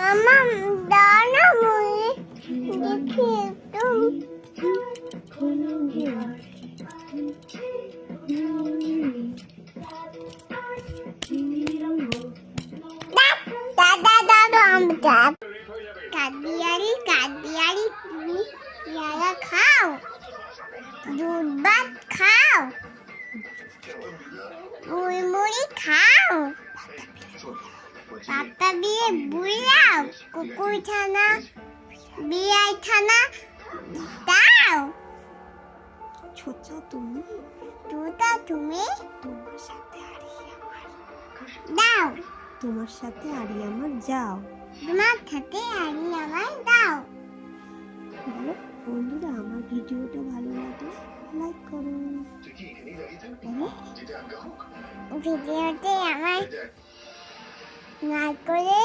আমার দানা মুড়ি দেখি একদম দাদা দাদা আমটা কাদিয়ারি কাদিয়ারি তুমি পেয়ারা খাও দুধ ভাত খাও মুড়ি খাও পাতা দিয়ে বুলাও কুকুর ছানা বিয়াই ছানা দাও ছোচা তুমি দুটা তুমি তোমার সাথে আরি আমার দাও তোমার সাথে আরি আমার যাও তোমার সাথে আমি আমার দাও বলো বন্ধুরা আমার ভিডিওটা ভালো লাগলে লাইক করো বলো ভিডিওতে আমার লাইক করে